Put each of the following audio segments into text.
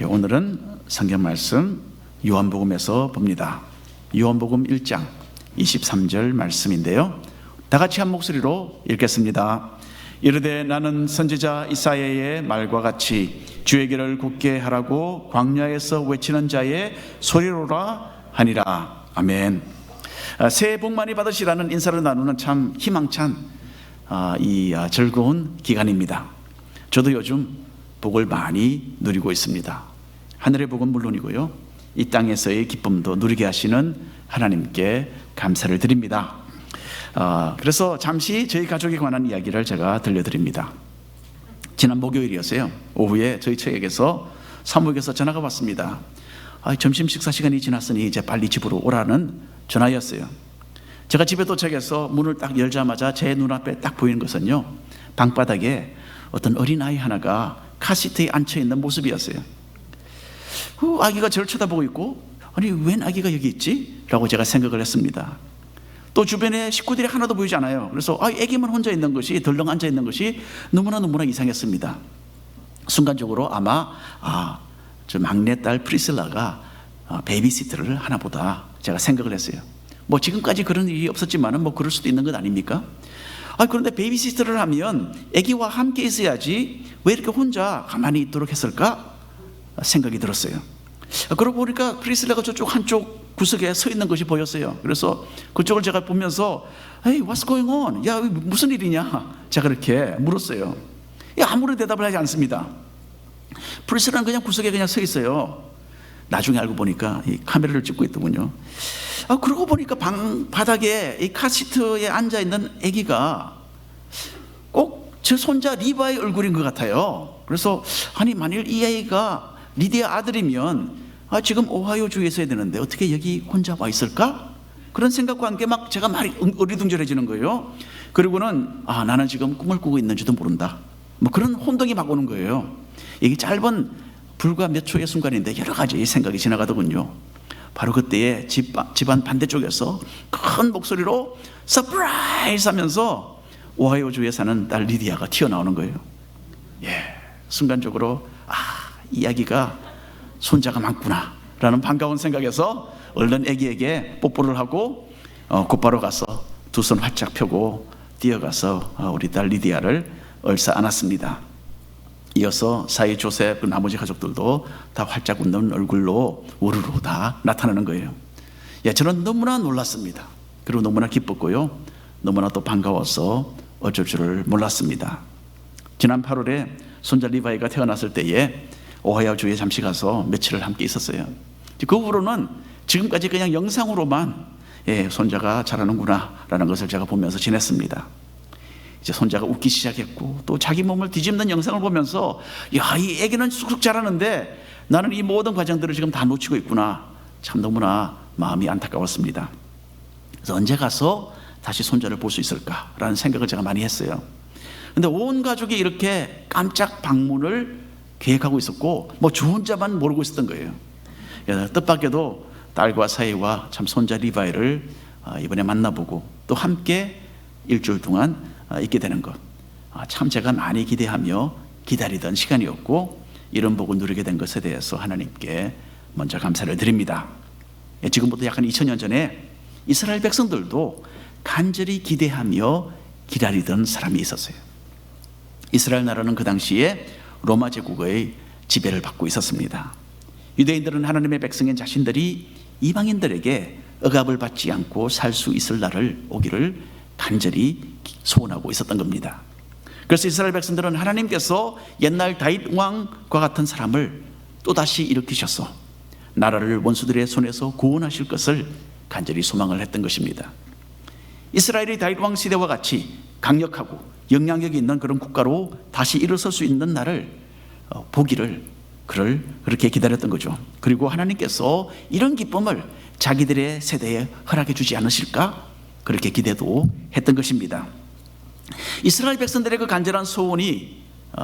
오늘은 성경 말씀 요한복음에서 봅니다. 요한복음 1장 23절 말씀인데요, 다 같이 한 목소리로 읽겠습니다. 이르되 나는 선지자 이사야의 말과 같이 주의 길을 굳게 하라고 광야에서 외치는 자의 소리로라 하니라. 아멘. 새해 복 많이 받으시라는 인사를 나누는 참 희망찬 즐거운 기간입니다. 저도 요즘 복을 많이 누리고 있습니다. 하늘의 복은 물론이고요, 이 땅에서의 기쁨도 누리게 하시는 하나님께 감사를 드립니다. 그래서 잠시 저희 가족에 관한 이야기를 제가 들려드립니다. 지난 목요일이었어요. 오후에 저희 처에게서 사무국에서 전화가 왔습니다. 점심 식사 시간이 지났으니 이제 빨리 집으로 오라는 전화였어요. 제가 집에 도착해서 문을 딱 열자마자 제 눈앞에 딱 보이는 것은요, 방바닥에 어떤 어린아이 하나가 카시트에 앉혀있는 모습이었어요. 아기가 저를 쳐다보고 있고, 아니 웬 아기가 여기 있지? 라고 제가 생각을 했습니다. 또 주변에 식구들이 하나도 보이지 않아요. 그래서 아기만 혼자 있는 것이, 덜렁 앉아 있는 것이 너무나 이상했습니다. 순간적으로 아마 저 막내딸 프리실라가 베이비시터를 하나 보다 제가 생각을 했어요. 뭐 지금까지 그런 일이 없었지만은 뭐 그럴 수도 있는 것 아닙니까? 그런데 베이비시터를 하면 아기와 함께 있어야지 왜 이렇게 혼자 가만히 있도록 했을까 생각이 들었어요. 그러고 보니까 프리실라가 저쪽 한쪽 구석에 서 있는 것이 보였어요. 그래서 그쪽을 제가 보면서 Hey, what's going on? 야, 무슨 일이냐? 제가 그렇게 물었어요. 아무런 대답을 하지 않습니다. 프리실라는 그냥 구석에 그냥 서 있어요. 나중에 알고 보니까 이 카메라를 찍고 있더군요. 그러고 보니까 방 바닥에 이 카시트에 앉아 있는 아기가 꼭 제 손자 리바의 얼굴인 것 같아요. 그래서 아니 만일 이 아이가 리디아 아들이면 지금 오하이오 주에 있어야 되는데 어떻게 여기 혼자 와 있을까? 그런 생각과 함께 막 제가 말이 어리둥절해지는 거예요. 그리고는 나는 지금 꿈을 꾸고 있는지도 모른다, 뭐 그런 혼동이 막 오는 거예요. 이게 짧은 불과 몇 초의 순간인데 여러 가지 생각이 지나가더군요. 바로 그때에 집안 반대쪽에서 큰 목소리로 서프라이즈 하면서 오하이오주에 사는 딸 리디아가 튀어나오는 거예요. 순간적으로 이 아기가 손자가 많구나 라는 반가운 생각에서 얼른 아기에게 뽀뽀를 하고 곧바로 가서 두 손 활짝 펴고 뛰어가서 우리 딸 리디아를 얼싸 안았습니다. 이어서 사이 조셉 그 나머지 가족들도 다 활짝 웃는 얼굴로 우르르 다 나타나는 거예요. 저는 너무나 놀랐습니다. 그리고 너무나 기뻤고요, 너무나 또 반가워서 어쩔 줄을 몰랐습니다. 지난 8월에 손자 리바이가 태어났을 때에 오하이오 주에 잠시 가서 며칠을 함께 있었어요. 그 후로는 지금까지 그냥 영상으로만 손자가 자라는구나 라는 것을 제가 보면서 지냈습니다. 이제 손자가 웃기 시작했고, 또 자기 몸을 뒤집는 영상을 보면서 이 애기는 쑥쑥 자라는데 나는 이 모든 과정들을 지금 다 놓치고 있구나, 참 너무나 마음이 안타까웠습니다. 그래서 언제 가서 다시 손자를 볼 수 있을까라는 생각을 제가 많이 했어요. 근데 온 가족이 이렇게 깜짝 방문을 계획하고 있었고, 뭐 저 혼자만 모르고 있었던 거예요. 뜻밖에도 딸과 사이와 참 손자 리바이를 이번에 만나보고 또 함께 일주일 동안 있게 되는 것, 참 제가 많이 기대하며 기다리던 시간이었고, 이런 복을 누리게 된 것에 대해서 하나님께 먼저 감사를 드립니다. 지금부터 약 한 2000년 전에 이스라엘 백성들도 간절히 기대하며 기다리던 사람이 있었어요. 이스라엘 나라는 그 당시에 로마 제국의 지배를 받고 있었습니다. 유대인들은 하나님의 백성인 자신들이 이방인들에게 억압을 받지 않고 살 수 있을 날을 오기를 간절히 소원하고 있었던 겁니다. 그래서 이스라엘 백성들은 하나님께서 옛날 다윗 왕과 같은 사람을 또다시 일으키셔서 나라를 원수들의 손에서 구원하실 것을 간절히 소망을 했던 것입니다. 이스라엘이 다윗 왕 시대와 같이 강력하고 영향력이 있는 그런 국가로 다시 일어설 수 있는 날을 보기를 그렇게 기다렸던 거죠. 그리고 하나님께서 이런 기쁨을 자기들의 세대에 허락해 주지 않으실까, 그렇게 기대도 했던 것입니다. 이스라엘 백성들의 그 간절한 소원이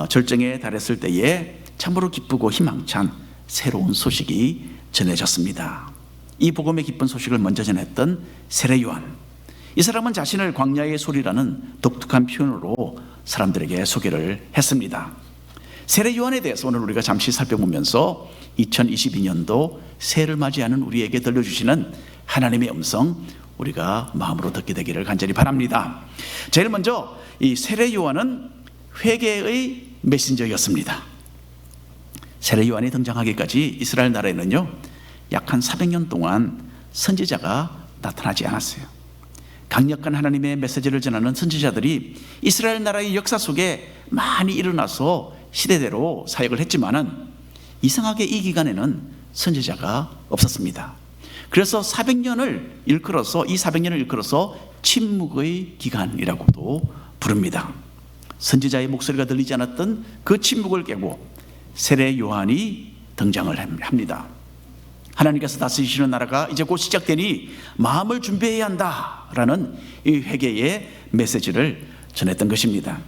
절정에 달했을 때에 참으로 기쁘고 희망찬 새로운 소식이 전해졌습니다. 이 복음의 기쁜 소식을 먼저 전했던 세례 요한, 이 사람은 자신을 광야의 소리라는 독특한 표현으로 사람들에게 소개를 했습니다. 세례 요한에 대해서 오늘 우리가 잠시 살펴보면서 2022년도 새해를 맞이하는 우리에게 들려주시는 하나님의 음성, 우리가 마음으로 듣게 되기를 간절히 바랍니다. 제일 먼저 이 세례 요한은 회개의 메신저였습니다. 세례 요한이 등장하기까지 이스라엘 나라에는요, 약 한 400년 동안 선지자가 나타나지 않았어요. 강력한 하나님의 메시지를 전하는 선지자들이 이스라엘 나라의 역사 속에 많이 일어나서 시대대로 사역을 했지만은 이상하게 이 기간에는 선지자가 없었습니다. 그래서 400년을 일컬어서 침묵의 기간이라고도 부릅니다. 선지자의 목소리가 들리지 않았던 그 침묵을 깨고 세례 요한이 등장을 합니다. 하나님께서 다스리시는 나라가 이제 곧 시작되니 마음을 준비해야 한다라는 이 회개의 메시지를 전했던 것입니다.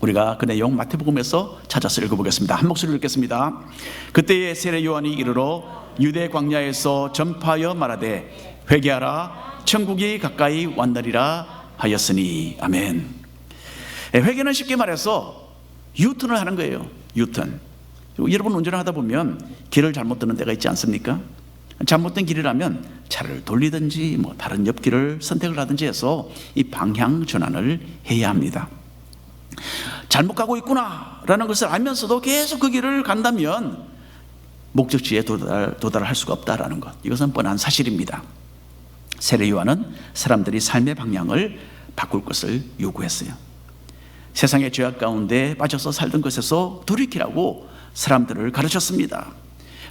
우리가 그 내용 마태복음에서 찾아서 읽어보겠습니다. 한 목소리로 읽겠습니다. 그때에 세례 요한이 이르러 유대 광야에서 전파하여 말하되 회개하라 천국이 가까이 왔느니라 하였으니. 아멘. 회개는 쉽게 말해서 유턴을 하는 거예요. 유턴. 여러분 운전을 하다 보면 길을 잘못 듣는 데가 있지 않습니까? 잘못된 길이라면 차를 돌리든지 다른 옆길을 선택을 하든지 해서 이 방향 전환을 해야 합니다. 잘못 가고 있구나라는 것을 알면서도 계속 그 길을 간다면 목적지에 도달할 수가 없다라는 것, 이것은 뻔한 사실입니다. 세례 요한은 사람들이 삶의 방향을 바꿀 것을 요구했어요. 세상의 죄악 가운데 빠져서 살던 것에서 돌이키라고 사람들을 가르쳤습니다.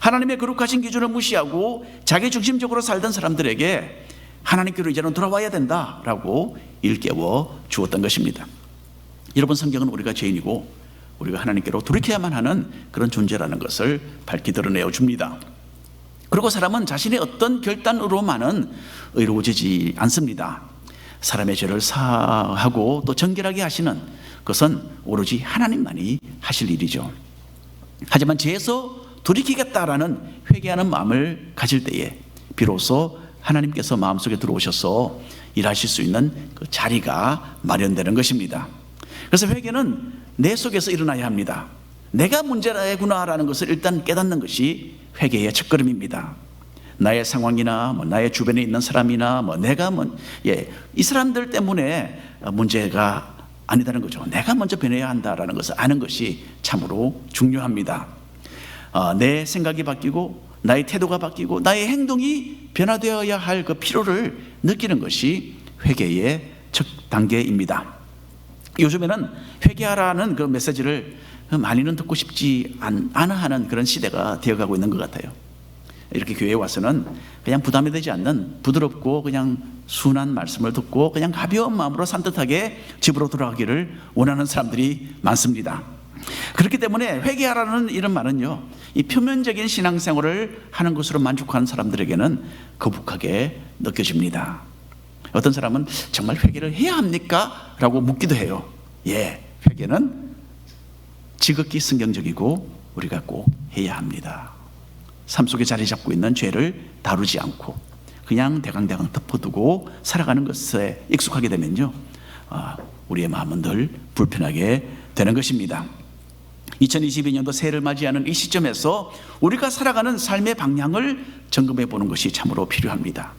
하나님의 거룩하신 기준을 무시하고 자기중심적으로 살던 사람들에게 하나님께로 이제는 돌아와야 된다라고 일깨워 주었던 것입니다. 여러분, 성경은 우리가 죄인이고 우리가 하나님께로 돌이켜야만 하는 그런 존재라는 것을 밝히 드러내어 줍니다. 그리고 사람은 자신의 어떤 결단으로만은 의로워지지 않습니다. 사람의 죄를 사하고 또 정결하게 하시는 것은 오로지 하나님만이 하실 일이죠. 하지만 죄에서 돌이키겠다라는 회개하는 마음을 가질 때에 비로소 하나님께서 마음속에 들어오셔서 일하실 수 있는 그 자리가 마련되는 것입니다. 그래서 회개는 내 속에서 일어나야 합니다. 내가 문제구나라는 것을 일단 깨닫는 것이 회개의 첫걸음입니다. 나의 상황이나 나의 주변에 있는 사람이나 이 사람들 때문에 문제가 아니다는 거죠. 내가 먼저 변해야 한다라는 것을 아는 것이 참으로 중요합니다. 내 생각이 바뀌고 나의 태도가 바뀌고 나의 행동이 변화되어야 할 그 필요를 느끼는 것이 회개의 첫 단계입니다. 요즘에는 회개하라는 그 메시지를 많이는 듣고 싶지 않아 하는 그런 시대가 되어가고 있는 것 같아요. 이렇게 교회에 와서는 그냥 부담이 되지 않는 부드럽고 그냥 순한 말씀을 듣고 그냥 가벼운 마음으로 산뜻하게 집으로 돌아가기를 원하는 사람들이 많습니다. 그렇기 때문에 회개하라는 이런 말은요, 이 표면적인 신앙생활을 하는 것으로 만족하는 사람들에게는 거북하게 느껴집니다. 어떤 사람은 정말 회개를 해야 합니까? 라고 묻기도 해요. 예, 회개는 지극히 성경적이고 우리가 꼭 해야 합니다. 삶 속에 자리 잡고 있는 죄를 다루지 않고 그냥 대강대강 덮어두고 살아가는 것에 익숙하게 되면요, 우리의 마음은 늘 불편하게 되는 것입니다. 2022년도 새해를 맞이하는 이 시점에서 우리가 살아가는 삶의 방향을 점검해 보는 것이 참으로 필요합니다.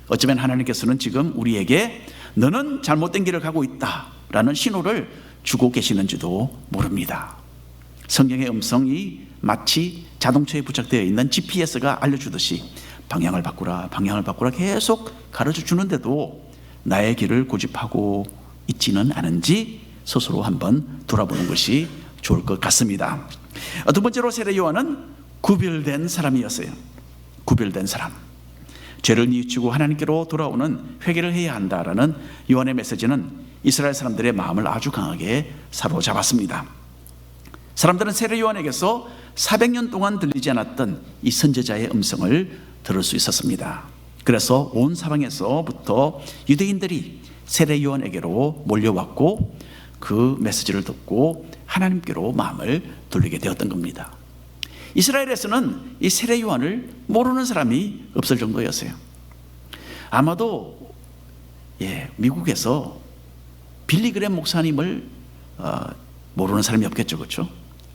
어쩌면 하나님께서는 지금 우리에게 너는 잘못된 길을 가고 있다라는 신호를 주고 계시는지도 모릅니다. 성경의 음성이 마치 자동차에 부착되어 있는 GPS가 알려주듯이 방향을 바꾸라 계속 가르쳐 주는데도 나의 길을 고집하고 있지는 않은지 스스로 한번 돌아보는 것이 좋을 것 같습니다. 두 번째로 세례 요한은 구별된 사람이었어요. 구별된 사람. 죄를 뉘우치고 하나님께로 돌아오는 회개를 해야 한다라는 요한의 메시지는 이스라엘 사람들의 마음을 아주 강하게 사로잡았습니다. 사람들은 세례 요한에게서 400년 동안 들리지 않았던 이 선지자의 음성을 들을 수 있었습니다. 그래서 온 사방에서부터 유대인들이 세례 요한에게로 몰려왔고 그 메시지를 듣고 하나님께로 마음을 돌리게 되었던 겁니다. 이스라엘에서는 이 세례 요한을 모르는 사람이 없을 정도였어요. 아마도 미국에서 빌리 그램 목사님을 모르는 사람이 없겠죠, 그렇죠?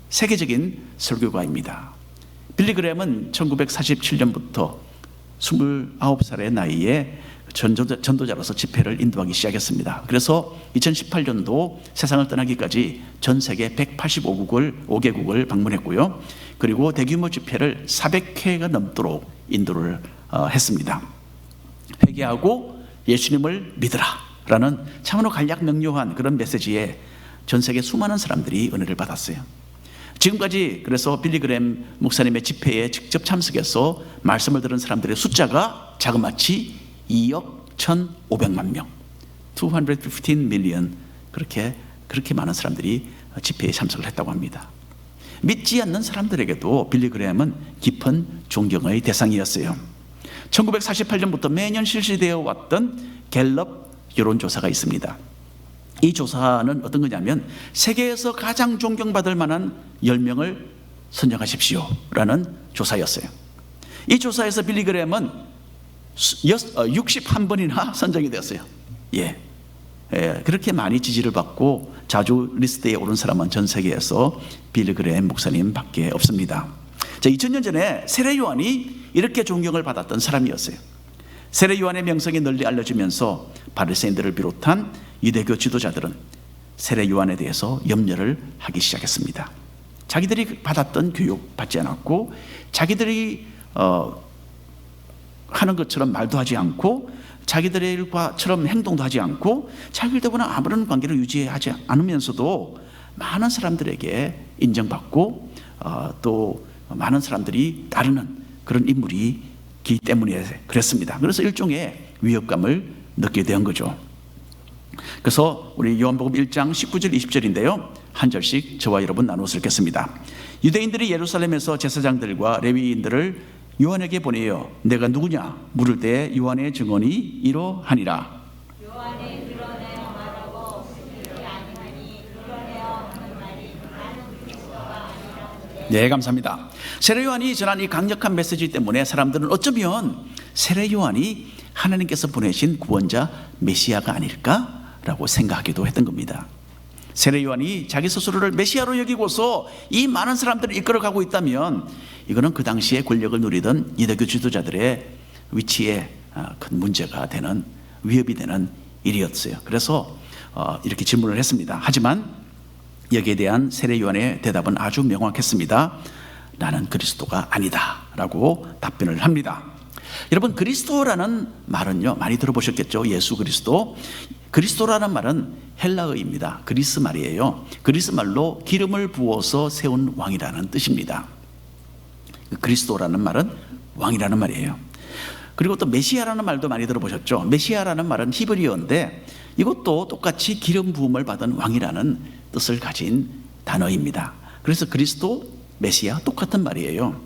세계적인 설교가입니다. 빌리 그레함은 1947년부터 29살의 나이에 전도자로서 집회를 인도하기 시작했습니다. 그래서 2018년도 세상을 떠나기까지 전 세계 185개국을 방문했고요. 그리고 대규모 집회를 400회가 넘도록 인도를 했습니다. 회개하고 예수님을 믿으라 라는 참으로 간략 명료한 그런 메시지에 전 세계 수많은 사람들이 은혜를 받았어요. 지금까지 그래서 빌리 그레함 목사님의 집회에 직접 참석해서 말씀을 들은 사람들의 숫자가 자그마치 2억 1,500만 명, 215 million, 그렇게 많은 사람들이 집회에 참석을 했다고 합니다. 믿지 않는 사람들에게도 빌리 그레함은 깊은 존경의 대상이었어요. 1948년부터 매년 실시되어 왔던 갤럽 여론조사가 있습니다. 이 조사는 어떤 거냐면 세계에서 가장 존경받을 만한 10명을 선정하십시오 라는 조사였어요. 이 조사에서 빌리 그레함은 61번이나 선정이 되었어요. 그렇게 많이 지지를 받고 자주 리스트에 오른 사람은 전 세계에서 빌리 그레함 목사님 밖에 없습니다. 2000년 전에 세례 요한이 이렇게 존경을 받았던 사람이었어요. 세례 요한의 명성이 널리 알려지면서 바리새인들을 비롯한 유대교 지도자들은 세례 요한에 대해서 염려를 하기 시작했습니다. 자기들이 받았던 교육 받지 않았고 자기들이 하는 것처럼 말도 하지 않고 자기들의 일과처럼 행동도 하지 않고 자기들과는 아무런 관계를 유지하지 않으면서도 많은 사람들에게 인정받고 또 많은 사람들이 따르는 그런 인물이기 때문에 그랬습니다. 그래서 일종의 위협감을 느끼게 된 거죠. 그래서 우리 요한복음 1장 19절 20절인데요. 한 절씩 저와 여러분 나누어서 읽겠습니다. 유대인들이 예루살렘에서 제사장들과 레위인들을 요한에게 보내어 내가 누구냐 물을 때 요한의 증언이 이러하니라. 요한의 드러내어 말하고 스스로 아니하니 드러내어 하는 말이 나는 그리스도가 아니라. 네, 감사합니다. 세례 요한이 전한 이 강력한 메시지 때문에 사람들은 어쩌면 세례 요한이 하나님께서 보내신 구원자 메시아가 아닐까라고 생각하기도 했던 겁니다. 세례 요한이 자기 스스로를 메시아로 여기고서 이 많은 사람들을 이끌어가고 있다면 이거는 그 당시에 권력을 누리던 유대교 지도자들의 위치에 큰 문제가 되는, 위협이 되는 일이었어요. 그래서 이렇게 질문을 했습니다. 하지만 여기에 대한 세례 요한의 대답은 아주 명확했습니다. 나는 그리스도가 아니다 라고 답변을 합니다. 여러분, 그리스도라는 말은요 많이 들어보셨겠죠. 예수 그리스도. 그리스도라는 말은 헬라어입니다. 그리스 말이에요. 그리스 말로 기름을 부어서 세운 왕이라는 뜻입니다. 그리스도라는 말은 왕이라는 말이에요. 그리고 또 메시아라는 말도 많이 들어보셨죠. 메시아라는 말은 히브리어인데 이것도 똑같이 기름 부음을 받은 왕이라는 뜻을 가진 단어입니다. 그래서 그리스도, 메시아 똑같은 말이에요.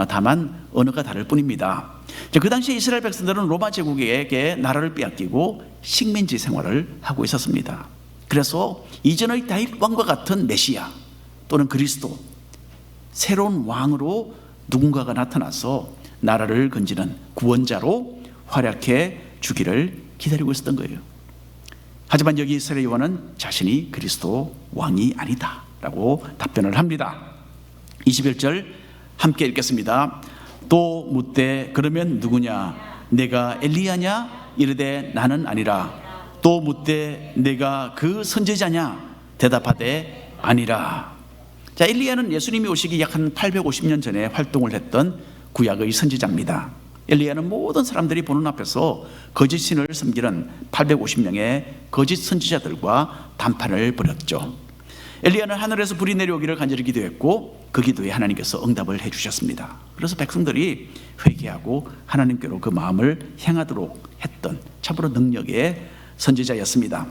다만 언어가 다를 뿐입니다. 그 당시 이스라엘 백성들은 로마 제국에게 나라를 빼앗기고 식민지 생활을 하고 있었습니다. 그래서 이전의 다윗 왕과 같은 메시아 또는 그리스도, 새로운 왕으로 누군가가 나타나서 나라를 건지는 구원자로 활약해 주기를 기다리고 있었던 거예요. 하지만 여기 세례 요한은 자신이 그리스도 왕이 아니다 라고 답변을 합니다. 21절 함께 읽겠습니다. 또 묻되 그러면 누구냐? 내가 엘리야냐? 이르되 나는 아니라. 또 묻되 내가 그 선지자냐? 대답하되 아니라. 자, 엘리야는 예수님이 오시기 약 한 850년 전에 활동을 했던 구약의 선지자입니다. 엘리야는 모든 사람들이 보는 앞에서 거짓 신을 섬기는 850명의 거짓 선지자들과 담판을 벌였죠. 엘리야는 하늘에서 불이 내려오기를 간절히 기도했고 그 기도에 하나님께서 응답을 해주셨습니다. 그래서 백성들이 회개하고 하나님께로 그 마음을 향하도록 했던 참으로 능력의 선지자였습니다.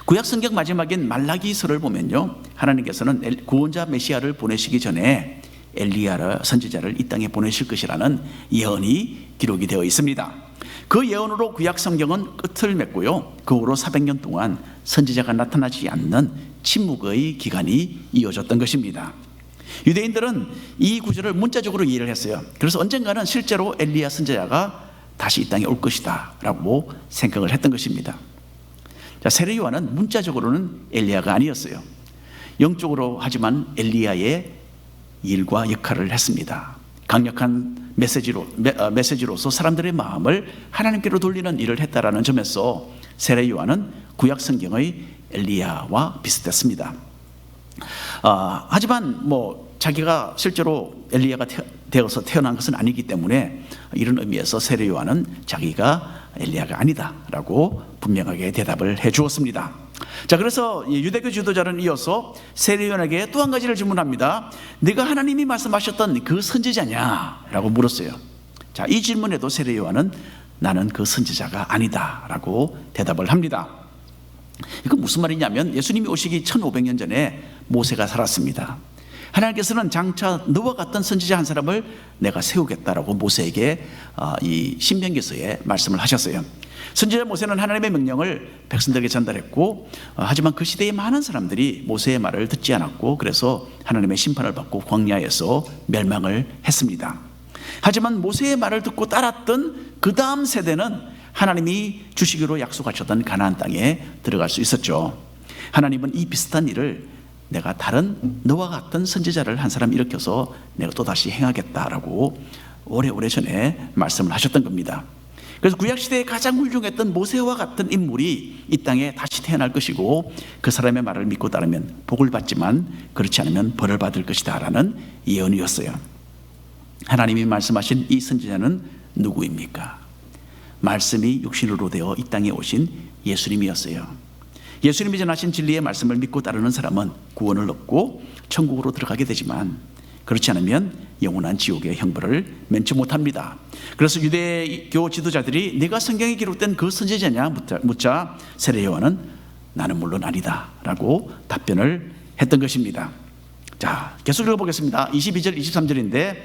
구약 성경 마지막인 말라기서를 보면요, 하나님께서는 구원자 메시아를 보내시기 전에 엘리야 선지자를 이 땅에 보내실 것이라는 예언이 기록이 되어 있습니다. 그 예언으로 구약 성경은 끝을 맺고요, 그 후로 400년 동안 선지자가 나타나지 않는 침묵의 기간이 이어졌던 것입니다. 유대인들은 이 구절을 문자적으로 이해를 했어요. 그래서 언젠가는 실제로 엘리야 선지자가 다시 이 땅에 올 것이다 라고 생각을 했던 것입니다. 자, 세례 요한은 문자적으로는 엘리야가 아니었어요. 영적으로 하지만 엘리야의 일과 역할을 했습니다. 강력한 메시지로서 사람들의 마음을 하나님께로 돌리는 일을 했다라는 점에서 세례 요한은 구약 성경의 엘리야와 비슷했습니다. 하지만 자기가 실제로 엘리야가 되어서 태어난 것은 아니기 때문에 이런 의미에서 세례 요한은 자기가 엘리야가 아니다라고 분명하게 대답을 해 주었습니다. 자, 그래서 유대교 지도자는 이어서 세례 요한에게 또 한 가지를 질문합니다. 네가 하나님이 말씀하셨던 그 선지자냐라고 물었어요. 자, 이 질문에도 세례 요한은 나는 그 선지자가 아니다라고 대답을 합니다. 이건 무슨 말이냐면 예수님이 오시기 1500년 전에 모세가 살았습니다. 하나님께서는 장차 너와 같은 선지자 한 사람을 내가 세우겠다라고 모세에게 이 신명기서에 말씀을 하셨어요. 선지자 모세는 하나님의 명령을 백성들에게 전달했고, 하지만 그 시대에 많은 사람들이 모세의 말을 듣지 않았고, 그래서 하나님의 심판을 받고 광야에서 멸망을 했습니다. 하지만 모세의 말을 듣고 따랐던 그 다음 세대는 하나님이 주시기로 약속하셨던 가나안 땅에 들어갈 수 있었죠. 하나님은 이 비슷한 일을 내가 다른 너와 같은 선지자를 한 사람 일으켜서 내가 또다시 행하겠다라고 오래오래 전에 말씀을 하셨던 겁니다. 그래서 구약시대에 가장 훌륭했던 모세와 같은 인물이 이 땅에 다시 태어날 것이고, 그 사람의 말을 믿고 따르면 복을 받지만 그렇지 않으면 벌을 받을 것이다 라는 예언이었어요. 하나님이 말씀하신 이 선지자는 누구입니까? 말씀이 육신으로 되어 이 땅에 오신 예수님이었어요. 예수님이 전하신 진리의 말씀을 믿고 따르는 사람은 구원을 얻고 천국으로 들어가게 되지만, 그렇지 않으면 영원한 지옥의 형벌을 면치 못합니다. 그래서 유대교 지도자들이 네가 성경에 기록된 그 선지자냐 묻자 세례 요한은 나는 물론 아니다 라고 답변을 했던 것입니다. 자, 계속 읽어보겠습니다. 22절 23절인데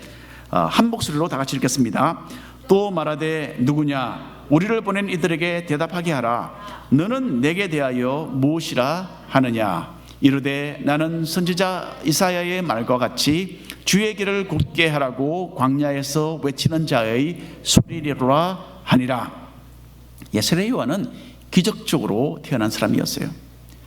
한 목소리로 다 같이 읽겠습니다. 또 말하되 누구냐 우리를 보낸 이들에게 대답하게 하라. 너는 내게 대하여 무엇이라 하느냐. 이르되 나는 선지자 이사야의 말과 같이 주의 길을 곧게 하라고 광야에서 외치는 자의 소리리라 하니라. 세례 요한은 기적적으로 태어난 사람이었어요.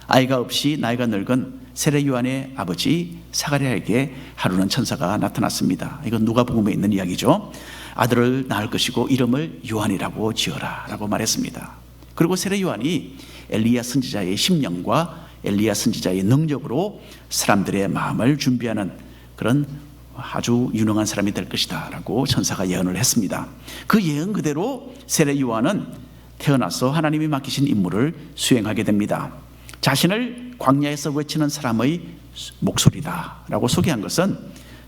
아이가 없이 나이가 늙은 세례 요한의 아버지 사가랴에게 하루는 천사가 나타났습니다. 이건 누가복음에 있는 이야기죠. 아들을 낳을 것이고 이름을 요한이라고 지어라 라고 말했습니다. 그리고 세례 요한이 엘리야 선지자의 심령과 엘리야 선지자의 능력으로 사람들의 마음을 준비하는 그런 아주 유능한 사람이 될 것이다 라고 천사가 예언을 했습니다. 그 예언 그대로 세례 요한은 태어나서 하나님이 맡기신 임무를 수행하게 됩니다. 자신을 광야에서 외치는 사람의 목소리다 라고 소개한 것은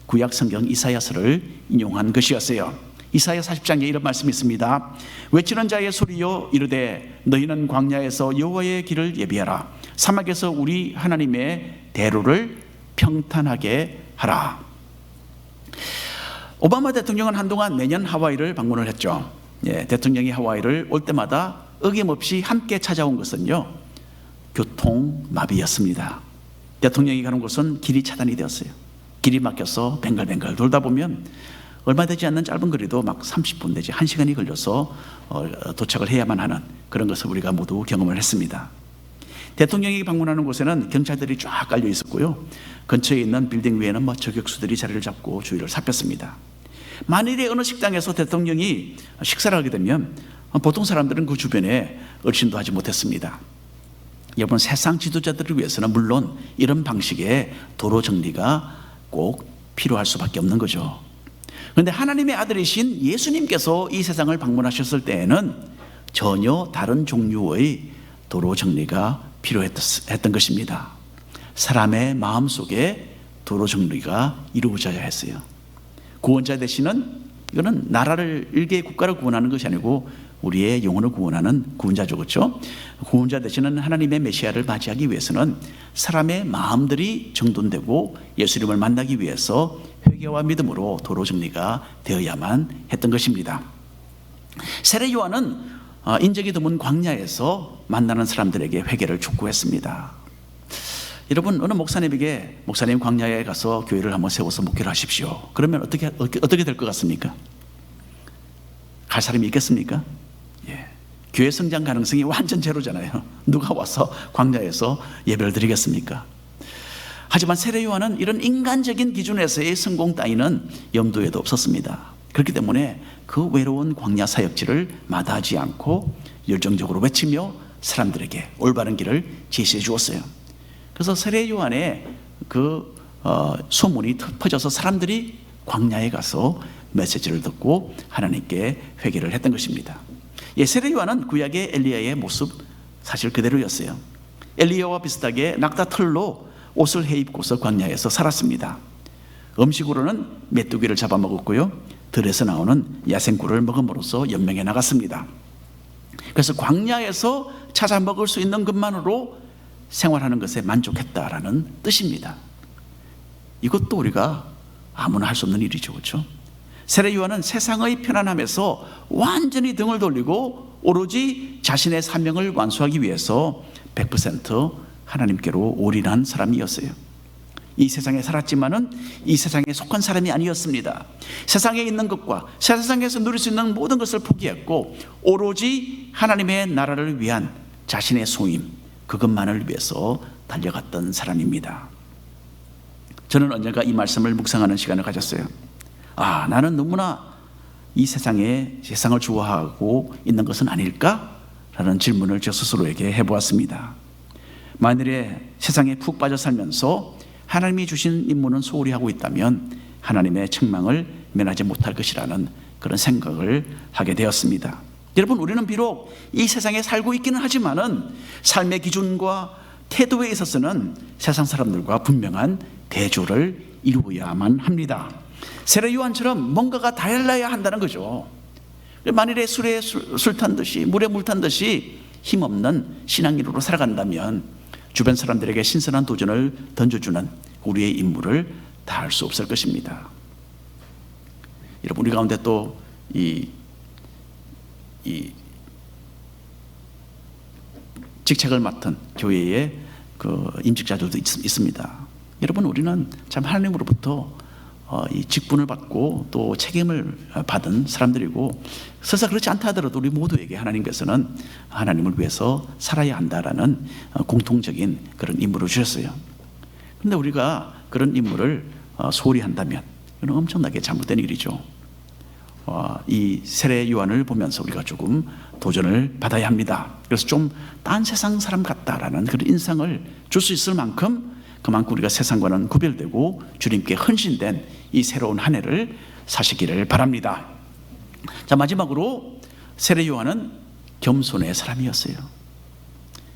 구약 성경 이사야서를 인용한 것이었어요. 이사야 40장에 이런 말씀이 있습니다. 외치는 자의 소리여 이르되 너희는 광야에서 여호와의 길을 예비하라. 사막에서 우리 하나님의 대로를 평탄하게 하라. 오바마 대통령은 한동안 매년 하와이를 방문을 했죠. 대통령이 하와이를 올 때마다 어김없이 함께 찾아온 것은요, 교통마비였습니다. 대통령이 가는 곳은 길이 차단이 되었어요. 길이 막혀서 뱅글뱅글 돌다 보면 얼마 되지 않는 짧은 거리도 막 30분 내지 1시간이 걸려서 도착을 해야만 하는 그런 것을 우리가 모두 경험을 했습니다. 대통령이 방문하는 곳에는 경찰들이 쫙 깔려 있었고요, 근처에 있는 빌딩 위에는 저격수들이 자리를 잡고 주위를 살폈습니다. 만일에 어느 식당에서 대통령이 식사를 하게 되면 보통 사람들은 그 주변에 얼씬도 하지 못했습니다. 여러분, 세상 지도자들을 위해서는 물론 이런 방식의 도로 정리가 꼭 필요할 수밖에 없는 거죠. 그런데 하나님의 아들이신 예수님께서 이 세상을 방문하셨을 때에는 전혀 다른 종류의 도로 정리가 필요했던 것입니다. 사람의 마음속에 도로 정리가 이루어져야 했어요. 구원자 되시는, 이거는 나라를 일개의 국가를 구원하는 것이 아니고 우리의 영혼을 구원하는 구원자죠, 그렇죠? 구원자 되시는 하나님의 메시아를 맞이하기 위해서는 사람의 마음들이 정돈되고 예수님을 만나기 위해서 회개와 믿음으로 도로 정리가 되어야만 했던 것입니다. 세례 요한은 인적이 드문 광야에서 만나는 사람들에게 회개를 촉구했습니다. 여러분, 어느 목사님에게 목사님 광야에 가서 교회를 한번 세워서 목회를 하십시오. 그러면 어떻게 될 것 같습니까? 갈 사람이 있겠습니까? 교회 성장 가능성이 완전 제로잖아요. 누가 와서 광야에서 예배를 드리겠습니까? 하지만 세례 요한은 이런 인간적인 기준에서의 성공 따위는 염두에도 없었습니다. 그렇기 때문에 그 외로운 광야 사역지를 마다하지 않고 열정적으로 외치며 사람들에게 올바른 길을 제시해 주었어요. 그래서 세례 요한의 그 소문이 퍼져서 사람들이 광야에 가서 메시지를 듣고 하나님께 회개를 했던 것입니다. 세례 요한은 구약의 엘리야의 모습 사실 그대로였어요. 엘리야와 비슷하게 낙타털로 옷을 해입고서 광야에서 살았습니다. 음식으로는 메뚜기를 잡아먹었고요, 들에서 나오는 야생꿀을 먹음으로써 연명해 나갔습니다. 그래서 광야에서 찾아 먹을 수 있는 것만으로 생활하는 것에 만족했다라는 뜻입니다. 이것도 우리가 아무나 할 수 없는 일이죠, 그렇죠? 세례 요한은 세상의 편안함에서 완전히 등을 돌리고 오로지 자신의 사명을 완수하기 위해서 100% 하나님께로 올인한 사람이었어요. 이 세상에 살았지만은 이 세상에 속한 사람이 아니었습니다. 세상에 있는 것과 세상에서 누릴 수 있는 모든 것을 포기했고 오로지 하나님의 나라를 위한 자신의 소임, 그것만을 위해서 달려갔던 사람입니다. 저는 언젠가 이 말씀을 묵상하는 시간을 가졌어요. 나는 너무나 이 세상을 좋아하고 있는 것은 아닐까? 라는 질문을 저 스스로에게 해보았습니다. 만일에 세상에 푹 빠져 살면서 하나님이 주신 임무는 소홀히 하고 있다면 하나님의 책망을 면하지 못할 것이라는 그런 생각을 하게 되었습니다. 여러분, 우리는 비록 이 세상에 살고 있기는 하지만은 삶의 기준과 태도에 있어서는 세상 사람들과 분명한 대조를 이루어야만 합니다. 세례 요한처럼 뭔가가 달라야 한다는 거죠. 만일에 술에 술 탄 듯이 물에 물 탄 듯이 힘없는 신앙인으로 살아간다면 주변 사람들에게 신선한 도전을 던져주는 우리의 임무를 다할 수 없을 것입니다. 여러분, 우리 가운데 또 이 직책을 맡은 교회의 그 임직자들도 있습니다. 여러분, 우리는 참 하나님으로부터 이 직분을 받고 또 책임을 받은 사람들이고, 설사 그렇지 않다 하더라도 우리 모두에게 하나님께서는 하나님을 위해서 살아야 한다라는 공통적인 그런 임무를 주셨어요. 그런데 우리가 그런 임무를 소홀히 한다면 이건 엄청나게 잘못된 일이죠. 이 세례 요한을 보면서 우리가 조금 도전을 받아야 합니다. 그래서 좀 딴 세상 사람 같다라는 그런 인상을 줄 수 있을 만큼 그만큼 우리가 세상과는 구별되고 주님께 헌신된 이 새로운 한 해를 사시기를 바랍니다. 자, 마지막으로 세례 요한은 겸손의 사람이었어요.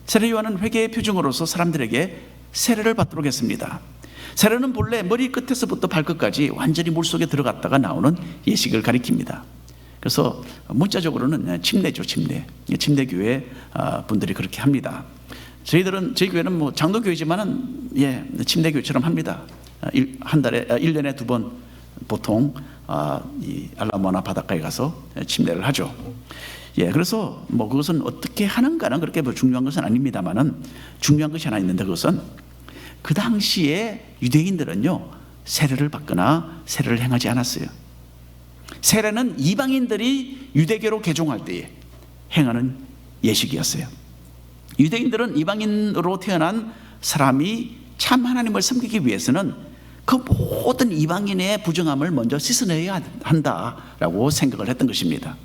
세례 요한은 회개의 표징으로서 사람들에게 세례를 받도록 했습니다. 세례는 본래 머리 끝에서부터 발끝까지 완전히 물속에 들어갔다가 나오는 예식을 가리킵니다. 그래서 문자적으로는 침례죠, 침례. 침례교회 분들이 그렇게 합니다. 저희 교회는 뭐 장로교회지만은 침례교회처럼 합니다. 한 달에 1년에 2번 보통 이 알라모아나 바닷가에 가서 침례를 하죠. 그래서 뭐 그것은 어떻게 하는가는 그렇게 뭐 중요한 것은 아닙니다만은 중요한 것이 하나 있는데, 그것은 그 당시에 유대인들은요 세례를 받거나 세례를 행하지 않았어요. 세례는 이방인들이 유대교로 개종할 때에 행하는 예식이었어요. 유대인들은 이방인으로 태어난 사람이 참 하나님을 섬기기 위해서는 그 모든 이방인의 부정함을 먼저 씻어내야 한다라고 생각을 했던 것입니다.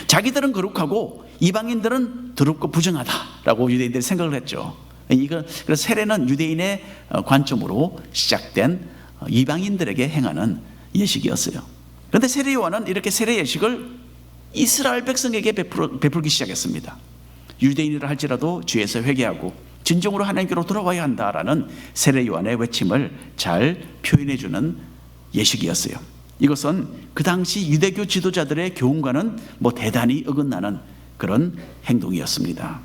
자기들은 거룩하고 이방인들은 더럽고 부정하다라고 유대인들이 생각을 했죠. 그래서 세례는 유대인의 관점으로 시작된 이방인들에게 행하는 예식이었어요. 그런데 세례 요한은 이렇게 세례 예식을 이스라엘 백성에게 베풀기 시작했습니다. 유대인이라 할지라도 죄에서 회개하고 진정으로 하나님께로 돌아와야 한다라는 세례 요한의 외침을 잘 표현해 주는 예식이었어요. 이것은 그 당시 유대교 지도자들의 교훈과는 뭐 대단히 어긋나는 그런 행동이었습니다.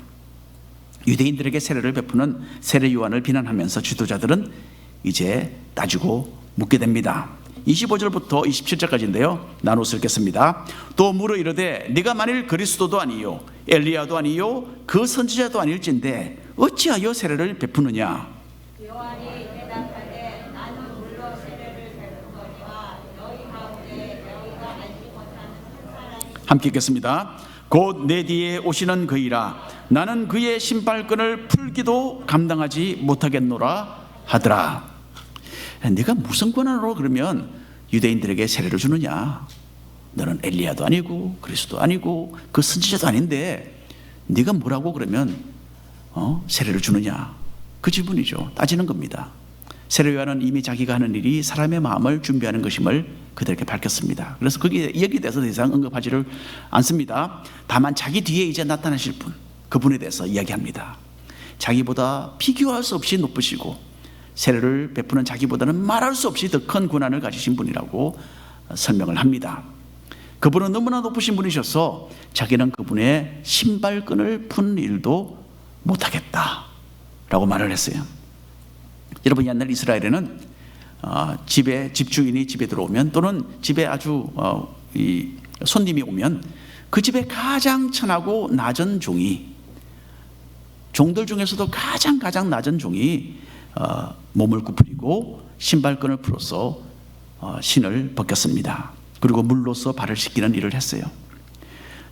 유대인들에게 세례를 베푸는 세례 요한을 비난하면서 지도자들은 이제 따지고 묻게 됩니다. 25절부터 27절까지인데요 나눠서 읽겠습니다. 또 물어 이르되 네가 만일 그리스도도 아니요 엘리야도 아니요 그 선지자도 아닐진데 어찌하여 세례를 베푸느냐. 요한이 대답하되 나는 물로 세례를 베푸거니와 너희 가운데 너희가 알지 못하는 한 사람이 함께 읽겠습니다. 곧 내 뒤에 오시는 그이라 나는 그의 신발끈을 풀기도 감당하지 못하겠노라 하더라. 네가 무슨 권한으로 그러면 유대인들에게 세례를 주느냐? 너는 엘리야도 아니고 그리스도 아니고 그 선지자도 아닌데 네가 뭐라고 그러면 세례를 주느냐? 그 질문이죠. 따지는 겁니다. 세례 요한은 이미 자기가 하는 일이 사람의 마음을 준비하는 것임을 그들에게 밝혔습니다. 그래서 거기에 대해서 더 이상 언급하지를 않습니다. 다만 자기 뒤에 이제 나타나실 분, 그분에 대해서 이야기합니다. 자기보다 비교할 수 없이 높으시고 세례를 베푸는 자기보다는 말할 수 없이 더 큰 권한을 가지신 분이라고 설명을 합니다. 그분은 너무나 높으신 분이셔서 자기는 그분의 신발끈을 푸는 일도 못하겠다라고 말을 했어요. 여러분, 옛날 이스라엘에는 집주인이 집에 들어오면 또는 집에 아주 손님이 오면 그 집에 가장 천하고 낮은 종들 중에서도 가장 낮은 종이 몸을 구부리고 신발끈을 풀어서 신을 벗겼습니다. 그리고 물로써 발을 씻기는 일을 했어요.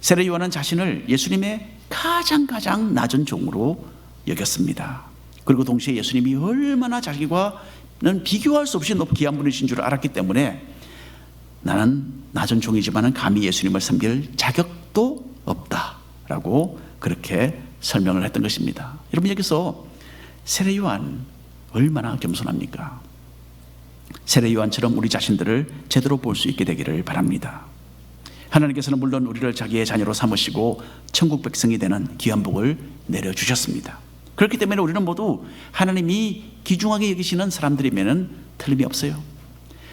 세례 요한은 자신을 예수님의 가장 낮은 종으로 여겼습니다. 그리고 동시에 예수님이 얼마나 자기와는 비교할 수 없이 귀한 분이신 줄 알았기 때문에 나는 낮은 종이지만 감히 예수님을 섬길 자격도 없다라고 그렇게 설명을 했던 것입니다. 여러분, 여기서 세례 요한 얼마나 겸손합니까? 세례 요한처럼 우리 자신들을 제대로 볼 수 있게 되기를 바랍니다. 하나님께서는 물론 우리를 자기의 자녀로 삼으시고 천국 백성이 되는 귀한 복을 내려주셨습니다. 그렇기 때문에 우리는 모두 하나님이 귀중하게 여기시는 사람들이면 틀림이 없어요.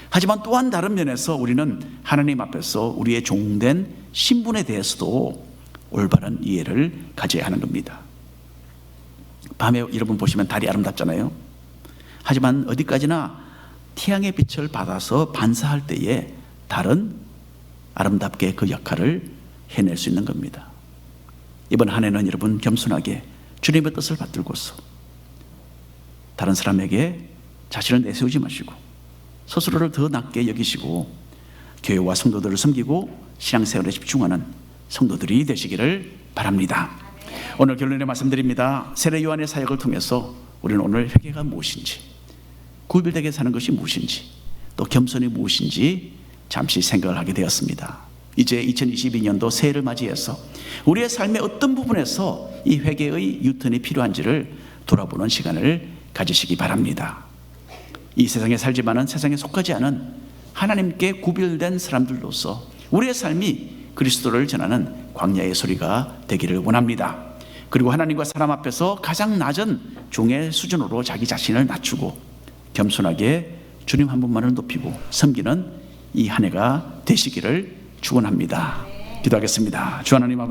하지만 또한 다른 면에서 우리는 하나님 앞에서 우리의 종된 신분에 대해서도 올바른 이해를 가져야 하는 겁니다. 밤에 여러분 보시면 달이 아름답잖아요. 하지만 어디까지나 태양의 빛을 받아서 반사할 때에 달은 아름답게 그 역할을 해낼 수 있는 겁니다. 이번 한 해는 여러분 겸손하게 주님의 뜻을 받들고서 다른 사람에게 자신을 내세우지 마시고 스스로를 더 낮게 여기시고 교회와 성도들을 섬기고 신앙생활에 집중하는 성도들이 되시기를 바랍니다. 오늘 결론의 말씀드립니다. 세례 요한의 사역을 통해서 우리는 오늘 회개가 무엇인지, 구별되게 사는 것이 무엇인지, 또 겸손이 무엇인지 잠시 생각을 하게 되었습니다. 이제 2022년도 새해를 맞이해서 우리의 삶의 어떤 부분에서 이 회개의 유턴이 필요한지를 돌아보는 시간을 가지시기 바랍니다. 이 세상에 살지만은 세상에 속하지 않은 하나님께 구별된 사람들로서 우리의 삶이 그리스도를 전하는 광야의 소리가 되기를 원합니다. 그리고 하나님과 사람 앞에서 가장 낮은 종의 수준으로 자기 자신을 낮추고 겸손하게 주님 한 분만을 높이고 섬기는 이 한 해가 되시기를 축원합니다. 기도하겠습니다. 주 하나님 아버지,